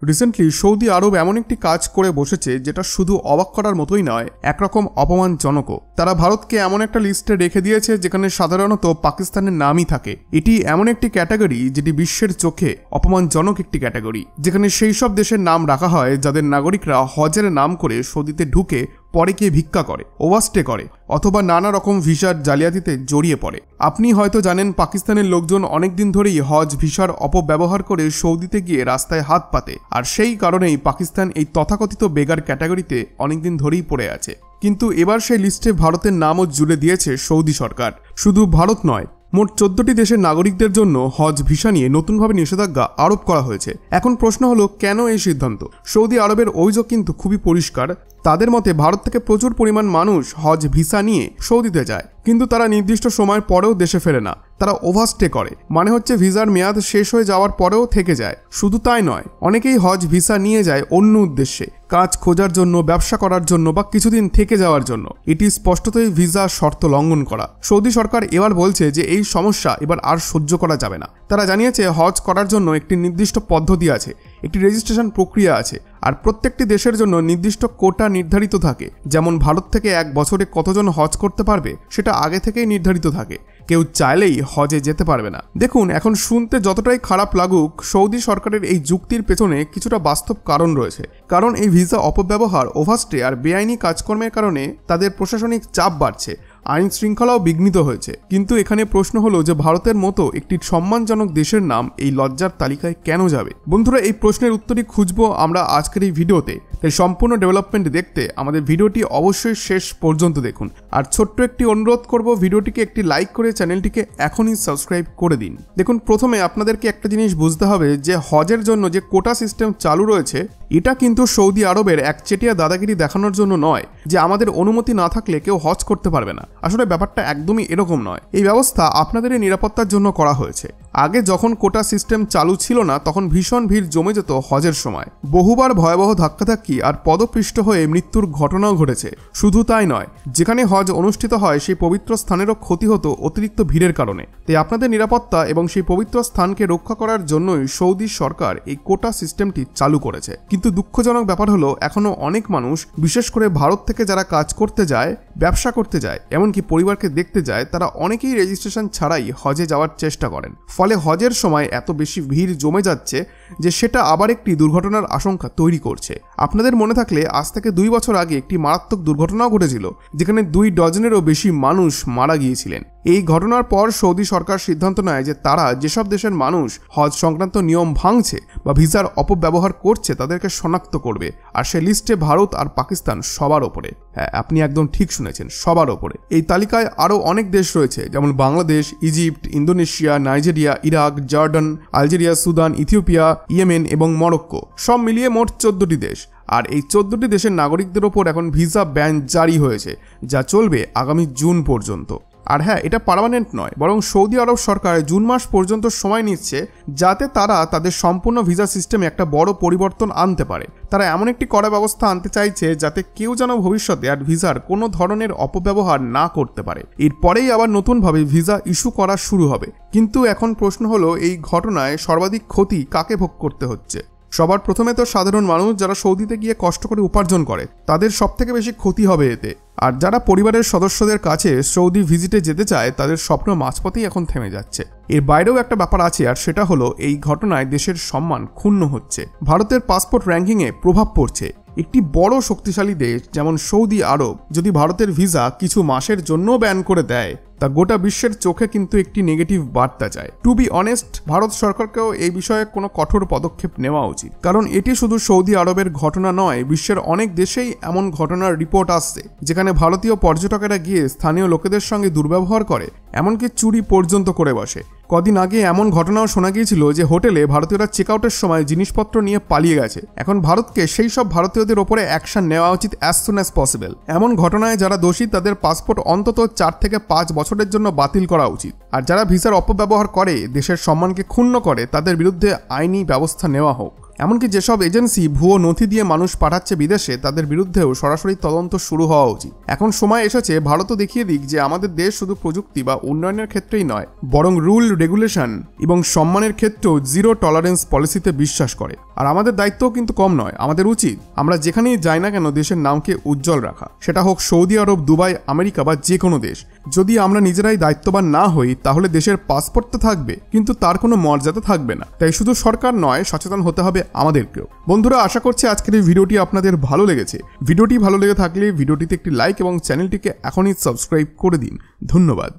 Recently Saudi আরব এমন একটি কাজ করে বসেছে যেটা শুধু অবাক করার মতোই নয়, একরকম অপমানজনকও। তারা ভারতকে এমন একটা লিস্টে রেখে দিয়েছে যেখানে সাধারণত পাকিস্তানের নামই থাকে। এটি এমন একটি ক্যাটাগরি যেটি বিশ্বের চোখে অপমানজনক একটি ক্যাটাগরি, যেখানে সেই সব দেশের নাম রাখা হয় যাদের নাগরিকরা হজের নাম করে সৌদিতে ঢুকে পরে গিয়ে ভিক্ষা করে, ওভারস্টে করে অথবা নানা রকম ভিসার জালিয়াতিতে জড়িয়ে পড়ে। আপনি হয়তো জানেন পাকিস্তানের লোকজন অনেকদিন ধরেই হজ ভিসার অপব্যবহার করে সৌদিতে গিয়ে রাস্তায় হাত পাতে, আর সেই কারণেই পাকিস্তান এই তথাকথিত বেগার ক্যাটাগরিতে অনেকদিন ধরেই পড়ে আছে। কিন্তু এবার সেই লিস্টে ভারতের নামও জুড়ে দিয়েছে সৌদি সরকার। শুধু ভারত নয়, মোট 14টি দেশের নাগরিকদের জন্য হজ ভিসা নিয়ে নতুনভাবে নিষেধাজ্ঞা আরোপ করা হয়েছে। এখন প্রশ্ন হলো, কেন এই সিদ্ধান্ত? সৌদি আরবের অভিযোগ কিন্তু খুবই পরিষ্কার। তাদের মতে ভারত থেকে প্রচুর পরিমাণ মানুষ হজ ভিসা নিয়ে সৌদিতে যায়, কিন্তু তারা নির্দিষ্ট সময়ের পরেও দেশে ফেরে না। তারা ওভারস্টে করে, মানে হচ্ছে ভিসার মেয়াদ শেষ হয়ে যাওয়ার পরেও থেকে যায়। শুধু তাই নয়, অনেকেই হজ ভিসা নিয়ে যায় অন্য উদ্দেশ্যে, কাজ খোঁজার জন্য, ব্যবসা করার জন্য বা কিছুদিন থেকে যাওয়ার জন্য। এটি স্পষ্টতই ভিসা শর্ত লঙ্ঘন করা। সৌদি সরকার এবার বলছে যে এই সমস্যা এবার আর সহ্য করা যাবে না। তারা জানিয়েছে হজ করার জন্য একটি নির্দিষ্ট পদ্ধতি আছে, একটি রেজিস্ট্রেশন প্রক্রিয়া আছে, আর প্রত্যেকটি দেশের জন্য নির্দিষ্ট কোটা নির্ধারিত থাকে। যেমন ভারত থেকে এক বছরে কতজন হজ করতে পারবে সেটা আগে থেকেই নির্ধারিত থাকে, কেউ চাইলেই হজে যেতে পারবে না। দেখুন, এখন শুনতে যতটাই খারাপ লাগুক, সৌদি সরকারের এই যুক্তির পেছনে কিছুটা বাস্তব কারণ রয়েছে। কারণ এই ভিসা অপব্যবহার, ওভারস্টে আর বেআইনি কাজকর্মের কারণে তাদের প্রশাসনিক চাপ বাড়ছে, আইন শৃঙ্খলাও বিঘ্নিত হয়েছে। কিন্তু এখানে প্রশ্ন হলো যে ভারতের মতো একটি সম্মানজনক দেশের নাম এই লজ্জার তালিকায় কেন যাবে? বন্ধুরা, এই প্রশ্নের উত্তরই খুঁজবো আমরা আজকের এই ভিডিওতে। তাই সম্পূর্ণ ডেভেলপমেন্ট দেখতে আমাদের ভিডিওটি অবশ্যই শেষ পর্যন্ত দেখুন। আর ছোট্ট একটি অনুরোধ করব, ভিডিওটিকে একটি লাইক করে চ্যানেলটিকে এখনই সাবস্ক্রাইব করে দিন। দেখুন, প্রথমে আপনাদেরকে একটা জিনিস বুঝতে হবে যে হজের জন্য যে কোটা সিস্টেম চালু রয়েছে, এটা কিন্তু সৌদি আরবের একচেটিয়া দাদাগিরি দেখানোর জন্য নয় যে আমাদের অনুমতি না থাকলে কেউ হজ করতে পারবে না। আসলে ব্যাপারটা একদমই এরকম নয়। এই ব্যবস্থা আপনাদেরই নিরাপত্তার জন্য করা হয়েছে। আগে যখন কোটা সিস্টেম চালু ছিল না, তখন ভীষণ ভিড় জমে যেত হজের সময়। বহুবার ভয়াবহ ধাক্কাধাক্কি আর পদপৃষ্ট হয়ে মৃত্যুর ঘটনাও ঘটেছে। শুধু তাই নয়, যেখানে হজ অনুষ্ঠিত হয় সেই পবিত্র স্থানেরও ক্ষতি হতো অতিরিক্ত ভিড়ের কারণে। তাই আপনাদের নিরাপত্তা এবং সেই পবিত্র স্থানকে রক্ষা করার জন্যই সৌদি সরকার এই কোটা সিস্টেমটি চালু করেছে। কিন্তু দুঃখজনক ব্যাপার হলো, এখনো অনেক মানুষ, বিশেষ করে ভারত থেকে যারা কাজ করতে যায়, ব্যবসা করতে যায়, এমনকি পরিবারকে দেখতে যায়, তারা অনেকেই রেজিস্ট্রেশন ছাড়াই হজে যাওয়ার চেষ্টা করেন। ফলে হজের সময় এত বেশি ভিড় জমে যাচ্ছে যে সেটা আবার একটি দুর্ঘটনার আশঙ্কা তৈরি করছে। আপনাদের মনে থাকলে আজ থেকে 2 বছর আগে একটি মারাত্মক দুর্ঘটনাও ঘটেছিল, যেখানে 2 ডজনেরও বেশি মানুষ মারা গিয়েছিলেন। এই ঘটনার পর সৌদি সরকার সিদ্ধান্ত নেয় যে তারা যেসব দেশের মানুষ হজ সংক্রান্ত নিয়ম ভাঙছে বা ভিসার অপব্যবহার করছে তাদেরকে শনাক্ত করবে। আর সে লিস্টে ভারত আর পাকিস্তান সবার ওপরে। হ্যাঁ, আপনি একদম ঠিক শুনেছেন, সবার ওপরে। এই তালিকায় আরও অনেক দেশ রয়েছে, যেমন Bangladesh, Egypt, Indonesia, Nigeria, Iraq, Jordan, Algeria, Sudan, Ethiopia, Yemen এবং মরক্কো। সব মিলিয়ে মোট 14টি দেশ। আর এই 14টি দেশের নাগরিকদের ওপর এখন ভিসা ব্যান জারি হয়েছে, যা চলবে আগামী জুন পর্যন্ত। আর হ্যাঁ, এটা পার্মানেন্ট নয়, বরং সৌদি আরব সরকার জুন মাস পর্যন্ত সময় নিচ্ছে যাতে তারা তাদের সম্পূর্ণ ভিসা সিস্টেমে একটা বড় পরিবর্তন আনতে পারে। তারা এমন একটি কড়া ব্যবস্থা আনতে চাইছে যাতে কেউ যেন ভবিষ্যতে আর ভিসার কোনো ধরনের অপব্যবহার না করতে পারে। এরপরেই আবার নতুনভাবে ভিসা ইস্যু করা শুরু হবে। কিন্তু এখন প্রশ্ন হলো, এই ঘটনায় সর্বাধিক ক্ষতি কাকে ভোগ করতে হচ্ছে? সবার প্রথমে তো সাধারণ মানুষ, যারা সৌদিতে গিয়ে কষ্ট করে উপার্জন করে, তাদের সবথেকে বেশি ক্ষতি হবে এতে। আর যারা পরিবারের সদস্যদের কাছে সৌদি ভিজিটে যেতে চায়, তাদের স্বপ্ন মাঝপথেই এখন থেমে যাচ্ছে। এর বাইরেও একটা ব্যাপার আছে, আর সেটা হলো এই ঘটনায় দেশের সম্মান ক্ষুণ্ণ হচ্ছে। ভারতের পাসপোর্ট র্যাঙ্কিংয়ে প্রভাব পড়ছে। একটি বড় শক্তিশালী দেশ যেমন সৌদি আরব যদি ভারতের ভিসা কিছু মাসের জন্য ব্যান করে দেয়, তা গোটা বিশ্বের চোখে কিন্তু একটি নেগেটিভ বার্তা যায়। টু বি অনেস্ট, ভারত সরকারকেও এই বিষয়ে কোনো কঠোর পদক্ষেপ নেওয়া উচিত। কারণ এটি শুধু সৌদি আরবের ঘটনা নয়, বিশ্বের অনেক দেশেই এমন ঘটনার রিপোর্ট আসছে যেখানে ভারতীয় পর্যটকেরা গিয়ে স্থানীয় লোকেদের সঙ্গে দুর্ব্যবহার করে, এমনকি চুরি পর্যন্ত করে বসে। কদিন আগে এমন ঘটনাও শোনা গিয়েছিল যে হোটেলে ভারতীয়রা চেক আউটের সময় জিনিসপত্র নিয়ে পালিয়ে গেছে। এখন ভারতকে সেই সব ভারতীয়দের ওপরে অ্যাকশন নেওয়া উচিত অ্যাজ সুন অ্যাজ পসিবল। এমন ঘটনায় যারা দোষী তাদের পাসপোর্ট অন্তত 4 থেকে 5 বছরের জন্য বাতিল করা উচিত। আর যারা ভিসার অপব্যবহার করে, দেশের সম্মানকে ক্ষুণ্ণ করে, তাদের বিরুদ্ধে আইনি ব্যবস্থা নেওয়া হোক। এমনকি যেসব এজেন্সি ভুয়ো নথি দিয়ে মানুষ পাঠাচ্ছে বিদেশে তাদের বিরুদ্ধেও সরাসরি তদন্ত শুরু হওয়া উচিত। এখন সময় এসেছে ভারতও দেখিয়ে দিক যে আমাদের দেশ শুধু প্রযুক্তি বা উন্নয়নের ক্ষেত্রেই নয়, বরং রুল, রেগুলেশন এবং সম্মানের ক্ষেত্রেও জিরো টলারেন্স পলিসিতে বিশ্বাস করে। আর আমাদের দায়িত্বও কিন্তু কম নয়, আমাদের উচিত আমরা যেখানেই যাই না কেন দেশের নামকে উজ্জ্বল রাখা, সেটা হোক সৌদি আরব, দুবাই, আমেরিকা বা যে কোনো দেশ। যদি আমরা নিজেরাই দায়িত্ববান না হই তাহলে দেশের পাসপোর্ট তো থাকবে কিন্তু তার কোনো মর্যাদা থাকবে না। তাই শুধু সরকার নয়, সচেতন হতে হবে আমাদেরকেও। বন্ধুরা, আশা করছি আজকের এই ভিডিওটি আপনাদের ভালো লেগেছে। ভিডিওটি ভালো লেগে থাকলে ভিডিওটিতে একটি লাইক এবং চ্যানেলটিকে এখনই সাবস্ক্রাইব করে দিন। ধন্যবাদ।